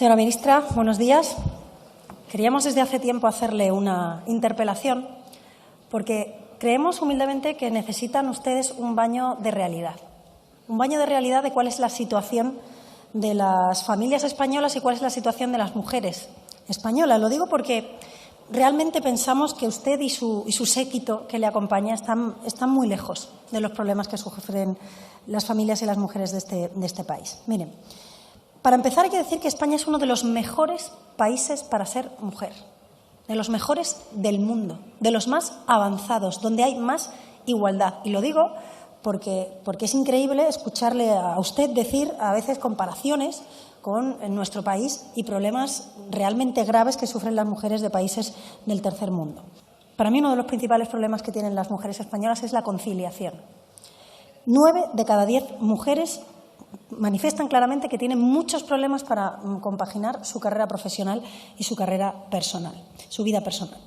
Señora ministra, buenos días. Queríamos desde hace tiempo hacerle una interpelación porque creemos humildemente que necesitan ustedes un baño de realidad. Un baño de realidad de cuál es la situación de las familias españolas y cuál es la situación de las mujeres españolas. Lo digo porque realmente pensamos que usted y su séquito que le acompaña están muy lejos de los problemas que sufren las familias y las mujeres de este país. Miren, para empezar hay que decir que España es uno de los mejores países para ser mujer, de los mejores del mundo, de los más avanzados, donde hay más igualdad. Y lo digo porque es increíble escucharle a usted decir a veces comparaciones con nuestro país y problemas realmente graves que sufren las mujeres de países del tercer mundo. Para mí uno de los principales problemas que tienen las mujeres españolas es la conciliación. 9 de cada 10 mujeres manifiestan claramente que tienen muchos problemas para compaginar su carrera profesional y su carrera personal, su vida personal.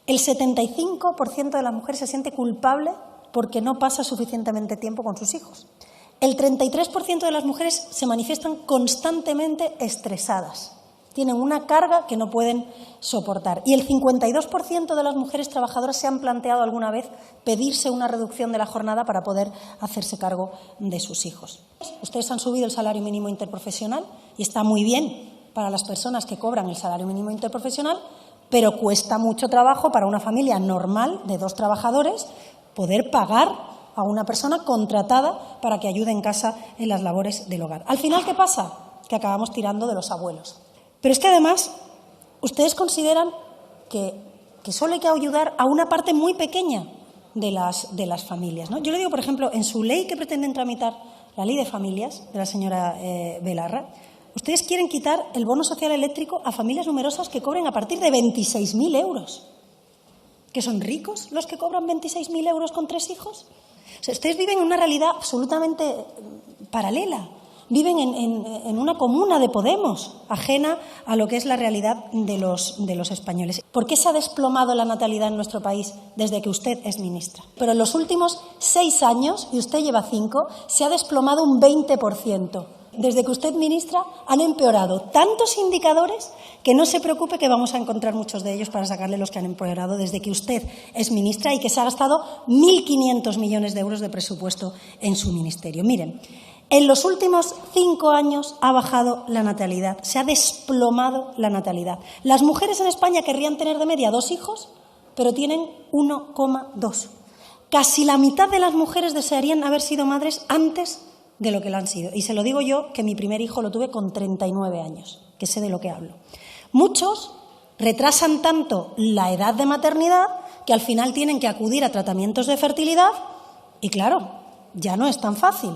El 75% de las mujeres se siente culpable porque no pasa suficientemente tiempo con sus hijos. El 33% de las mujeres se manifiestan constantemente estresadas. Tienen una carga que no pueden soportar. Y el 52% de las mujeres trabajadoras se han planteado alguna vez pedirse una reducción de la jornada para poder hacerse cargo de sus hijos. Ustedes han subido el salario mínimo interprofesional y está muy bien para las personas que cobran el salario mínimo interprofesional, pero cuesta mucho trabajo para una familia normal de 2 trabajadores poder pagar a una persona contratada para que ayude en casa en las labores del hogar. Al final, ¿qué pasa? Que acabamos tirando de los abuelos. Pero es que además ustedes consideran que solo hay que ayudar a una parte muy pequeña de las familias, ¿no? Yo le digo, por ejemplo, en su ley que pretenden tramitar, la ley de familias de la señora Belarra, ustedes quieren quitar el bono social eléctrico a familias numerosas que cobren a partir de 26.000 euros. ¿Que son ricos los que cobran 26.000 euros con 3 hijos? O sea, ustedes viven en una realidad absolutamente paralela. Viven en una comuna de Podemos, ajena a lo que es la realidad de los españoles. ¿Por qué se ha desplomado la natalidad en nuestro país desde que usted es ministra? Pero en los últimos 6 años, y usted lleva 5, se ha desplomado un 20%. Desde que usted ministra han empeorado tantos indicadores que no se preocupe que vamos a encontrar muchos de ellos para sacarle los que han empeorado desde que usted es ministra y que se ha gastado 1.500 millones de euros de presupuesto en su ministerio. Miren, en los últimos 5 años ha bajado la natalidad, se ha desplomado la natalidad. Las mujeres en España querrían tener de media 2 hijos, pero tienen 1,2. Casi la mitad de las mujeres desearían haber sido madres antes de lo que lo han sido. Y se lo digo yo, que mi primer hijo lo tuve con 39 años, que sé de lo que hablo. Muchos retrasan tanto la edad de maternidad que al final tienen que acudir a tratamientos de fertilidad y, claro, ya no es tan fácil.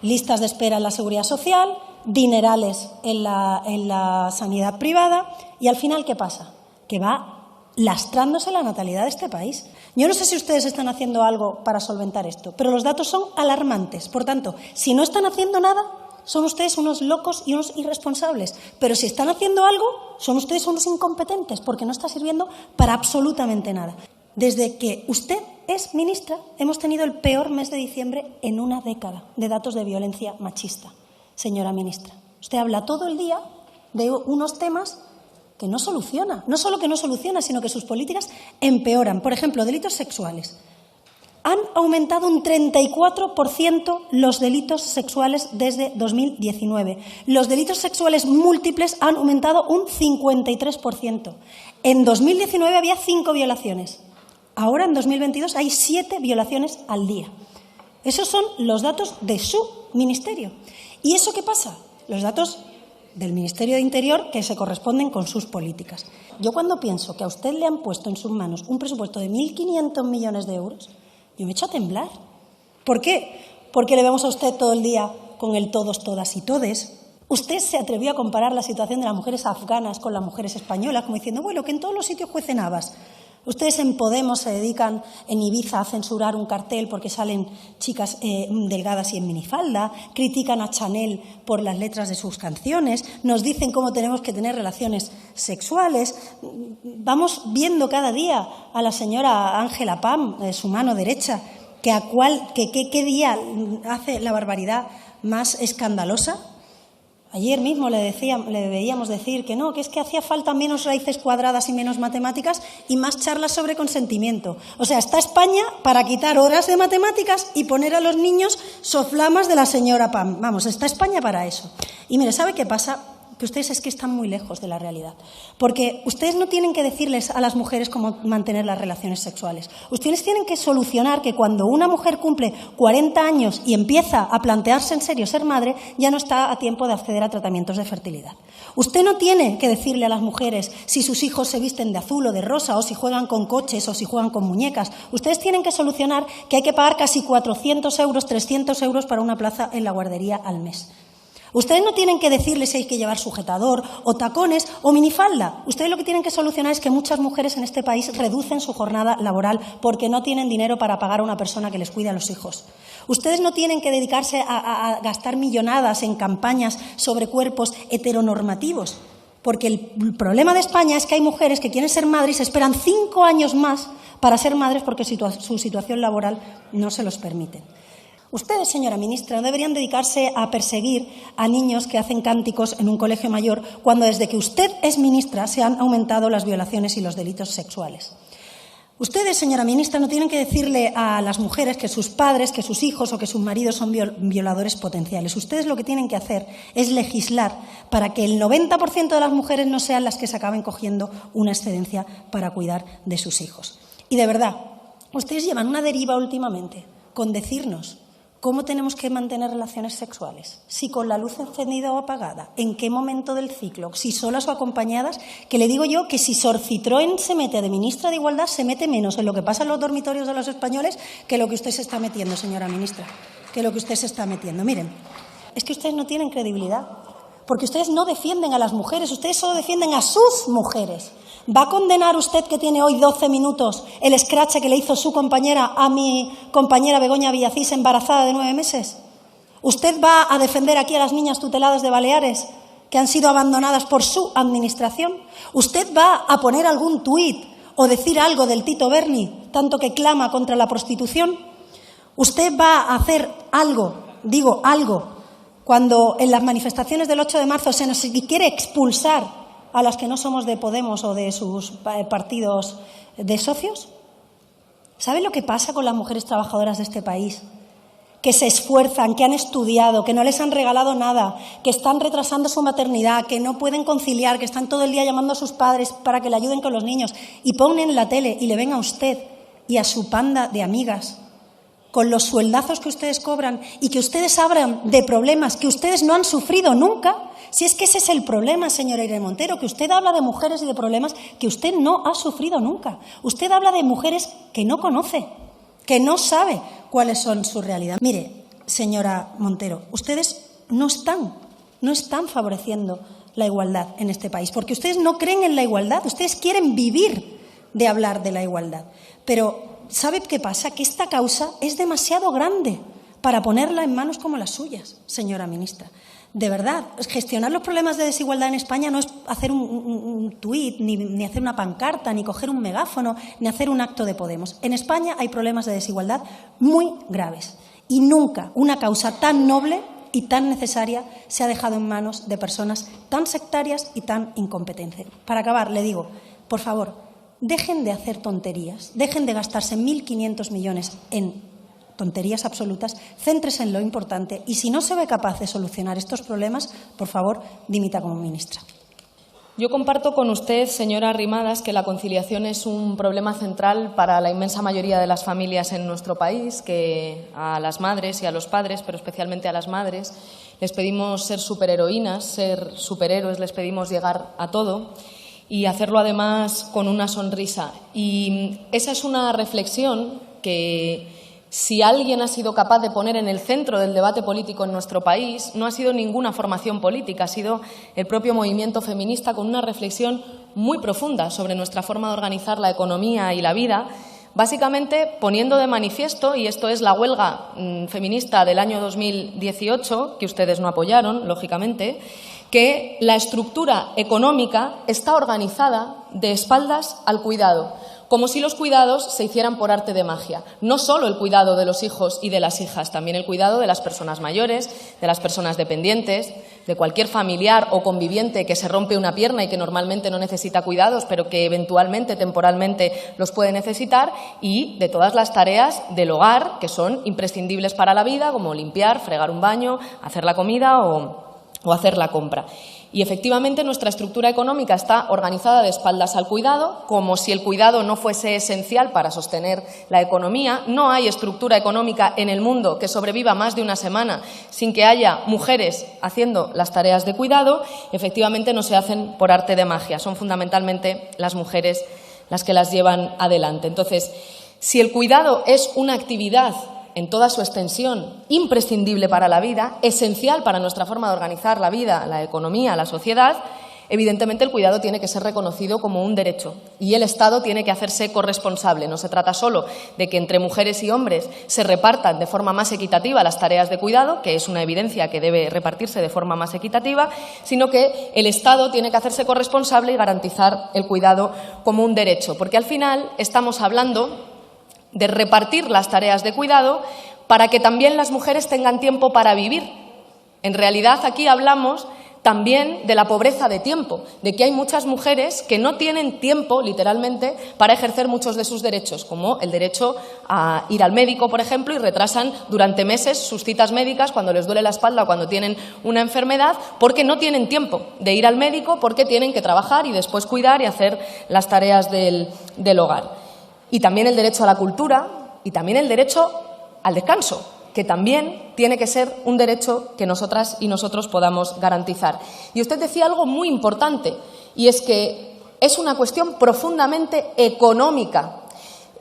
Listas de espera en la Seguridad Social, dinerales en la sanidad privada y al final, ¿qué pasa? Que va lastrándose la natalidad de este país. Yo no sé si ustedes están haciendo algo para solventar esto, pero los datos son alarmantes. Por tanto, si no están haciendo nada, son ustedes unos locos y unos irresponsables. Pero si están haciendo algo, son ustedes unos incompetentes, porque no está sirviendo para absolutamente nada. Desde que usted es ministra, hemos tenido el peor mes de diciembre en una década de datos de violencia machista. Señora ministra, usted habla todo el día de unos temas que no soluciona. No solo que no soluciona, sino que sus políticas empeoran. Por ejemplo, delitos sexuales. Han aumentado un 34% los delitos sexuales desde 2019. Los delitos sexuales múltiples han aumentado un 53%. En 2019 había 5 violaciones. Ahora, en 2022, hay 7 violaciones al día. Esos son los datos de su ministerio. ¿Y eso qué pasa? Los datos del Ministerio de Interior que se corresponden con sus políticas. Yo cuando pienso que a usted le han puesto en sus manos un presupuesto de 1.500 millones de euros, yo me echo a temblar. ¿Por qué? Porque le vemos a usted todo el día con el todos, todas y todes. Usted se atrevió a comparar la situación de las mujeres afganas con las mujeres españolas, como diciendo, bueno, que en todos los sitios juecen habas. Ustedes en Podemos se dedican en Ibiza a censurar un cartel porque salen chicas delgadas y en minifalda, critican a Chanel por las letras de sus canciones, nos dicen cómo tenemos que tener relaciones sexuales. Vamos viendo cada día a la señora Ángela Pam, su mano derecha, que qué día hace la barbaridad más escandalosa. Ayer mismo le veíamos decir que no, que es que hacía falta menos raíces cuadradas y menos matemáticas y más charlas sobre consentimiento. O sea, está España para quitar horas de matemáticas y poner a los niños soflamas de la señora Pam. Vamos, está España para eso. Y mire, ¿sabe qué pasa? Que ustedes es que están muy lejos de la realidad. Porque ustedes no tienen que decirles a las mujeres cómo mantener las relaciones sexuales. Ustedes tienen que solucionar que cuando una mujer cumple 40 años y empieza a plantearse en serio ser madre, ya no está a tiempo de acceder a tratamientos de fertilidad. Usted no tiene que decirle a las mujeres si sus hijos se visten de azul o de rosa, o si juegan con coches o si juegan con muñecas. Ustedes tienen que solucionar que hay que pagar casi 400 euros, 300 euros para una plaza en la guardería al mes. Ustedes no tienen que decirles si hay que llevar sujetador o tacones o minifalda. Ustedes lo que tienen que solucionar es que muchas mujeres en este país reducen su jornada laboral porque no tienen dinero para pagar a una persona que les cuide a los hijos. Ustedes no tienen que dedicarse a gastar millonadas en campañas sobre cuerpos heteronormativos, porque el problema de España es que hay mujeres que quieren ser madres y se esperan 5 años más para ser madres porque su situación laboral no se los permite. Ustedes, señora ministra, no deberían dedicarse a perseguir a niños que hacen cánticos en un colegio mayor cuando desde que usted es ministra se han aumentado las violaciones y los delitos sexuales. Ustedes, señora ministra, no tienen que decirle a las mujeres que sus padres, que sus hijos o que sus maridos son violadores potenciales. Ustedes lo que tienen que hacer es legislar para que el 90% de las mujeres no sean las que se acaben cogiendo una excedencia para cuidar de sus hijos. Y de verdad, ustedes llevan una deriva últimamente con decirnos ¿cómo tenemos que mantener relaciones sexuales? Si con la luz encendida o apagada, ¿en qué momento del ciclo? Si solas o acompañadas, que le digo yo que si Sor Citroën se mete de ministra de Igualdad, se mete menos en lo que pasa en los dormitorios de los españoles que lo que usted se está metiendo, señora ministra, que lo que usted se está metiendo. Miren, es que ustedes no tienen credibilidad, porque ustedes no defienden a las mujeres, ustedes solo defienden a sus mujeres. ¿Va a condenar usted, que tiene hoy 12 minutos, el escrache que le hizo su compañera a mi compañera Begoña Villacís, embarazada de 9 meses? ¿Usted va a defender aquí a las niñas tuteladas de Baleares que han sido abandonadas por su administración? ¿Usted va a poner algún tuit o decir algo del Tito Berni, tanto que clama contra la prostitución? ¿Usted va a hacer algo, digo algo, cuando en las manifestaciones del 8 de marzo se nos quiere expulsar a las que no somos de Podemos o de sus partidos de socios? ¿Saben lo que pasa con las mujeres trabajadoras de este país? Que se esfuerzan, que han estudiado, que no les han regalado nada, que están retrasando su maternidad, que no pueden conciliar, que están todo el día llamando a sus padres para que le ayuden con los niños y ponen la tele y le ven a usted y a su panda de amigas con los sueldazos que ustedes cobran y que ustedes hablan de problemas que ustedes no han sufrido nunca. Si es que ese es el problema, señora Irene Montero, que usted habla de mujeres y de problemas que usted no ha sufrido nunca. Usted habla de mujeres que no conoce, que no sabe cuáles son su realidad. Mire, señora Montero, ustedes no están favoreciendo la igualdad en este país, porque ustedes no creen en la igualdad, ustedes quieren vivir de hablar de la igualdad. Pero ¿sabe qué pasa? Que esta causa es demasiado grande para ponerla en manos como las suyas, señora ministra. De verdad, gestionar los problemas de desigualdad en España no es hacer un tuit, ni hacer una pancarta, ni coger un megáfono, ni hacer un acto de Podemos. En España hay problemas de desigualdad muy graves y nunca una causa tan noble y tan necesaria se ha dejado en manos de personas tan sectarias y tan incompetentes. Para acabar, le digo, por favor, dejen de hacer tonterías, dejen de gastarse 1.500 millones en tonterías absolutas, céntrese en lo importante y si no se ve capaz de solucionar estos problemas, por favor, dimita como ministra. Yo comparto con usted, señora Arrimadas, que la conciliación es un problema central para la inmensa mayoría de las familias en nuestro país, que a las madres y a los padres, pero especialmente a las madres, les pedimos ser superheroínas, ser superhéroes, les pedimos llegar a todo y hacerlo además con una sonrisa. Y esa es una reflexión que, si alguien ha sido capaz de poner en el centro del debate político en nuestro país, no ha sido ninguna formación política, ha sido el propio movimiento feminista, con una reflexión muy profunda sobre nuestra forma de organizar la economía y la vida, básicamente poniendo de manifiesto, y esto es la huelga feminista del año 2018, que ustedes no apoyaron, lógicamente, que la estructura económica está organizada de espaldas al cuidado, como si los cuidados se hicieran por arte de magia. No solo el cuidado de los hijos y de las hijas, también el cuidado de las personas mayores, de las personas dependientes, de cualquier familiar o conviviente que se rompe una pierna y que normalmente no necesita cuidados, pero que eventualmente, temporalmente, los puede necesitar, y de todas las tareas del hogar que son imprescindibles para la vida, como limpiar, fregar un baño, hacer la comida o hacer la compra. Y efectivamente nuestra estructura económica está organizada de espaldas al cuidado, como si el cuidado no fuese esencial para sostener la economía. No hay estructura económica en el mundo que sobreviva más de una semana sin que haya mujeres haciendo las tareas de cuidado. Efectivamente no se hacen por arte de magia, son fundamentalmente las mujeres las que las llevan adelante. Entonces, si el cuidado es una actividad en toda su extensión, imprescindible para la vida, esencial para nuestra forma de organizar la vida, la economía, la sociedad, evidentemente el cuidado tiene que ser reconocido como un derecho y el Estado tiene que hacerse corresponsable. No se trata solo de que entre mujeres y hombres se repartan de forma más equitativa las tareas de cuidado, que es una evidencia que debe repartirse de forma más equitativa, sino que el Estado tiene que hacerse corresponsable y garantizar el cuidado como un derecho, porque al final estamos hablando de repartir las tareas de cuidado para que también las mujeres tengan tiempo para vivir. En realidad, aquí hablamos también de la pobreza de tiempo, de que hay muchas mujeres que no tienen tiempo, literalmente, para ejercer muchos de sus derechos, como el derecho a ir al médico, por ejemplo, y retrasan durante meses sus citas médicas cuando les duele la espalda o cuando tienen una enfermedad, porque no tienen tiempo de ir al médico, porque tienen que trabajar y después cuidar y hacer las tareas del hogar. Y también el derecho a la cultura y también el derecho al descanso, que también tiene que ser un derecho que nosotras y nosotros podamos garantizar. Y usted decía algo muy importante, y es que es una cuestión profundamente económica.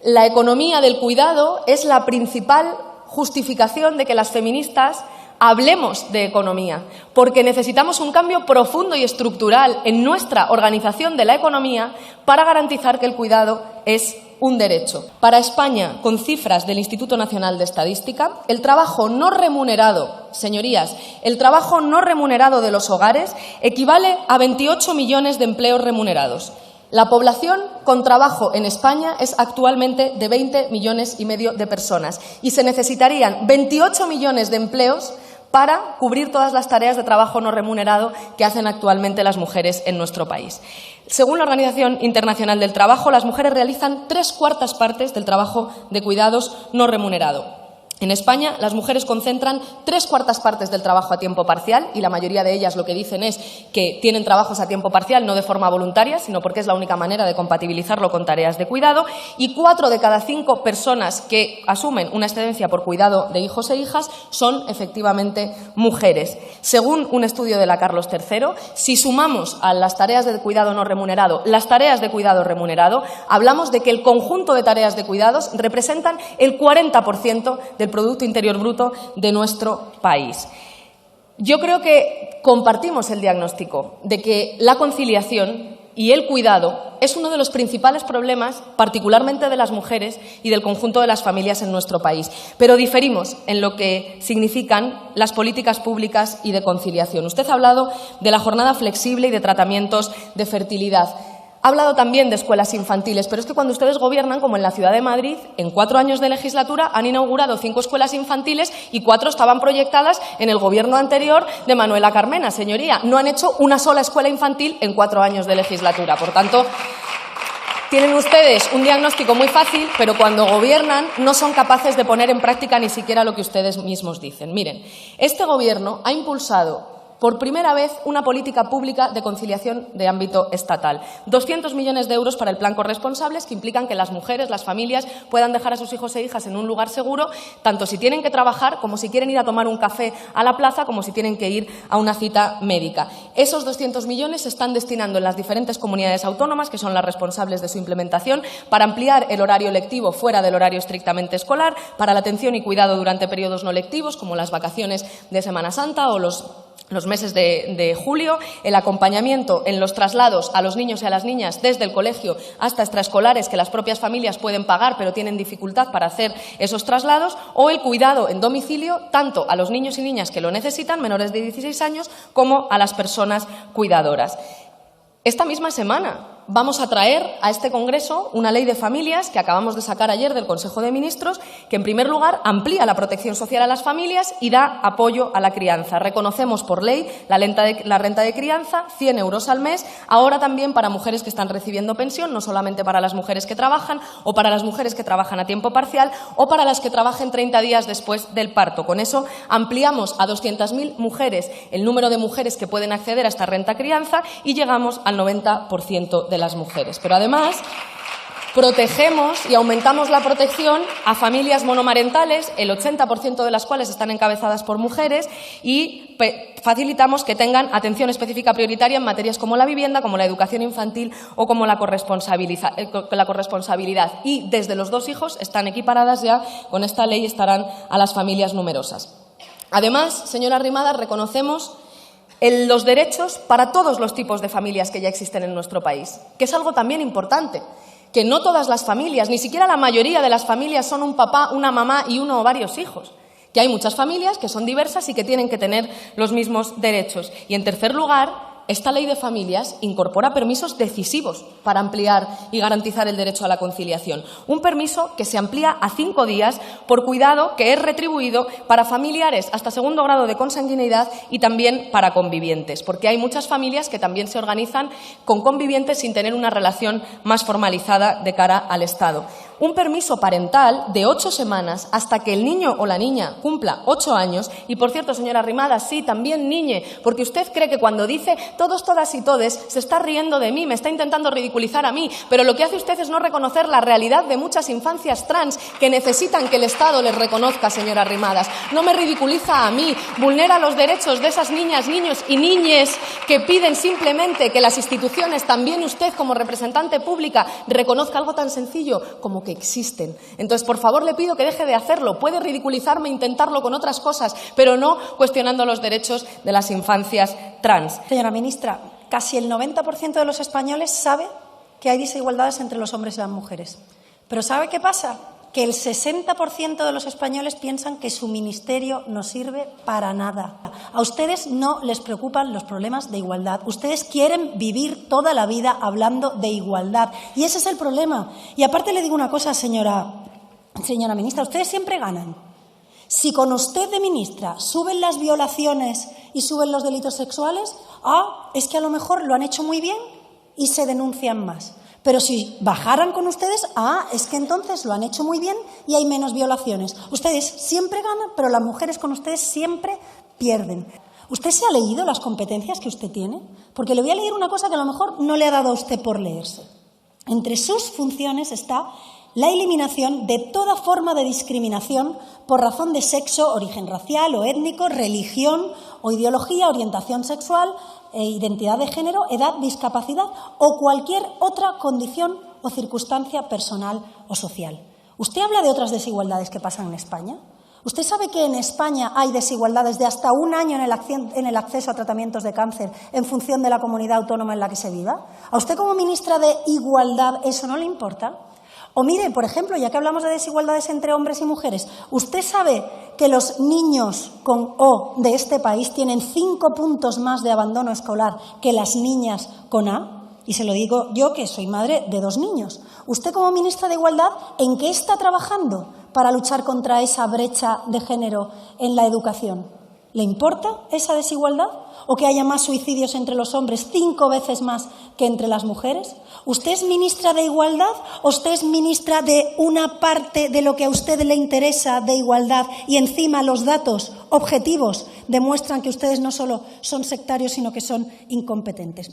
La economía del cuidado es la principal justificación de que las feministas hablemos de economía, porque necesitamos un cambio profundo y estructural en nuestra organización de la economía para garantizar que el cuidado es un derecho. Para España, con cifras del Instituto Nacional de Estadística, el trabajo no remunerado, señorías, el trabajo no remunerado de los hogares equivale a 28 millones de empleos remunerados. La población con trabajo en España es actualmente de 20,5 millones de personas y se necesitarían 28 millones de empleos para cubrir todas las tareas de trabajo no remunerado que hacen actualmente las mujeres en nuestro país. Según la Organización Internacional del Trabajo, las mujeres realizan 3/4 partes del trabajo de cuidados no remunerado. En España, las mujeres concentran 3/4 partes del trabajo a tiempo parcial y la mayoría de ellas lo que dicen es que tienen trabajos a tiempo parcial no de forma voluntaria, sino porque es la única manera de compatibilizarlo con tareas de cuidado, y 4 de cada 5 personas que asumen una excedencia por cuidado de hijos e hijas son efectivamente mujeres. Según un estudio de la Carlos III, si sumamos a las tareas de cuidado no remunerado las tareas de cuidado remunerado, hablamos de que el conjunto de tareas de cuidados representan el 40% del Producto Interior Bruto de nuestro país. Yo creo que compartimos el diagnóstico de que la conciliación y el cuidado es uno de los principales problemas, particularmente de las mujeres y del conjunto de las familias en nuestro país, pero diferimos en lo que significan las políticas públicas y de conciliación. Usted ha hablado de la jornada flexible y de tratamientos de fertilidad. Ha hablado también de escuelas infantiles, pero es que cuando ustedes gobiernan, como en la Ciudad de Madrid, en 4 años de legislatura han inaugurado 5 escuelas infantiles y 4 estaban proyectadas en el gobierno anterior de Manuela Carmena, señoría. No han hecho una sola escuela infantil en 4 años de legislatura. Por tanto, tienen ustedes un diagnóstico muy fácil, pero cuando gobiernan no son capaces de poner en práctica ni siquiera lo que ustedes mismos dicen. Miren, este Gobierno ha impulsado por primera vez una política pública de conciliación de ámbito estatal. 200 millones de euros para el plan Corresponsables, que implican que las mujeres, las familias, puedan dejar a sus hijos e hijas en un lugar seguro, tanto si tienen que trabajar, como si quieren ir a tomar un café a la plaza, como si tienen que ir a una cita médica. Esos 200 millones se están destinando en las diferentes comunidades autónomas, que son las responsables de su implementación, para ampliar el horario lectivo fuera del horario estrictamente escolar, para la atención y cuidado durante periodos no lectivos, como las vacaciones de Semana Santa o los meses de julio, el acompañamiento en los traslados a los niños y a las niñas desde el colegio hasta extraescolares que las propias familias pueden pagar pero tienen dificultad para hacer esos traslados, o el cuidado en domicilio tanto a los niños y niñas que lo necesitan, menores de 16 años, como a las personas cuidadoras. Esta misma semana vamos a traer a este Congreso una ley de familias que acabamos de sacar ayer del Consejo de Ministros, que en primer lugar amplía la protección social a las familias y da apoyo a la crianza. Reconocemos por ley la renta de crianza, 100 euros al mes, ahora también para mujeres que están recibiendo pensión, no solamente para las mujeres que trabajan o para las mujeres que trabajan a tiempo parcial o para las que trabajen 30 días después del parto. Con eso ampliamos a 200.000 mujeres el número de mujeres que pueden acceder a esta renta crianza y llegamos al 90% de las mujeres. Pero además protegemos y aumentamos la protección a familias monomarentales, el 80% de las cuales están encabezadas por mujeres, y facilitamos que tengan atención específica prioritaria en materias como la vivienda, como la educación infantil o como la corresponsabilidad. Y desde los 2 hijos están equiparadas ya, con esta ley estarán a las familias numerosas. Además, señora Arrimadas, reconocemos los derechos para todos los tipos de familias que ya existen en nuestro país, que es algo también importante, que no todas las familias, ni siquiera la mayoría de las familias son un papá, una mamá y uno o varios hijos, que hay muchas familias que son diversas y que tienen que tener los mismos derechos. Y, en tercer lugar, esta ley de familias incorpora permisos decisivos para ampliar y garantizar el derecho a la conciliación. Un permiso que se amplía a 5 días por cuidado que es retribuido para familiares hasta 2º grado de consanguineidad y también para convivientes, porque hay muchas familias que también se organizan con convivientes sin tener una relación más formalizada de cara al Estado. Un permiso parental de 8 semanas hasta que el niño o la niña cumpla 8 años. Y, por cierto, señora Arrimadas, sí, también niñe, porque usted cree que cuando dice todos, todas y todes se está riendo de mí, me está intentando ridiculizar a mí, pero lo que hace usted es no reconocer la realidad de muchas infancias trans que necesitan que el Estado les reconozca, señora Arrimadas. No me ridiculiza a mí, vulnera los derechos de esas niñas, niños y niñes que piden simplemente que las instituciones, también usted como representante pública, reconozca algo tan sencillo como que existen. Entonces, por favor, le pido que deje de hacerlo. Puede ridiculizarme, intentarlo con otras cosas, pero no cuestionando los derechos de las infancias trans. Señora ministra, casi el 90% de los españoles sabe que hay desigualdades entre los hombres y las mujeres. Pero ¿sabe qué pasa? Que el 60% de los españoles piensan que su ministerio no sirve para nada. A ustedes no les preocupan los problemas de igualdad. Ustedes quieren vivir toda la vida hablando de igualdad. Y ese es el problema. Y aparte le digo una cosa, señora ministra, ustedes siempre ganan. Si con usted de ministra suben las violaciones y suben los delitos sexuales, es que a lo mejor lo han hecho muy bien y se denuncian más. Pero si bajaran con ustedes, es que entonces lo han hecho muy bien y hay menos violaciones. Ustedes siempre ganan, pero las mujeres con ustedes siempre pierden. ¿Usted se ha leído las competencias que usted tiene? Porque le voy a leer una cosa que a lo mejor no le ha dado a usted por leerse. Entre sus funciones está la eliminación de toda forma de discriminación por razón de sexo, origen racial o étnico, religión o ideología, orientación sexual, identidad de género, edad, discapacidad o cualquier otra condición o circunstancia personal o social. ¿Usted habla de otras desigualdades que pasan en España? ¿Usted sabe que en España hay desigualdades de hasta 1 año en el acceso a tratamientos de cáncer en función de la comunidad autónoma en la que se viva? ¿A usted como ministra de Igualdad eso no le importa? O mire, por ejemplo, ya que hablamos de desigualdades entre hombres y mujeres, ¿usted sabe que los niños con O de este país tienen 5 puntos más de abandono escolar que las niñas con A? Y se lo digo yo, que soy madre de 2 niños. Usted, como ministra de Igualdad, ¿en qué está trabajando para luchar contra esa brecha de género en la educación? ¿Le importa esa desigualdad? ¿O que haya más suicidios entre los hombres, 5 veces más que entre las mujeres? ¿Usted es ministra de Igualdad o usted es ministra de una parte de lo que a usted le interesa de igualdad y encima los datos objetivos demuestran que ustedes no solo son sectarios, sino que son incompetentes?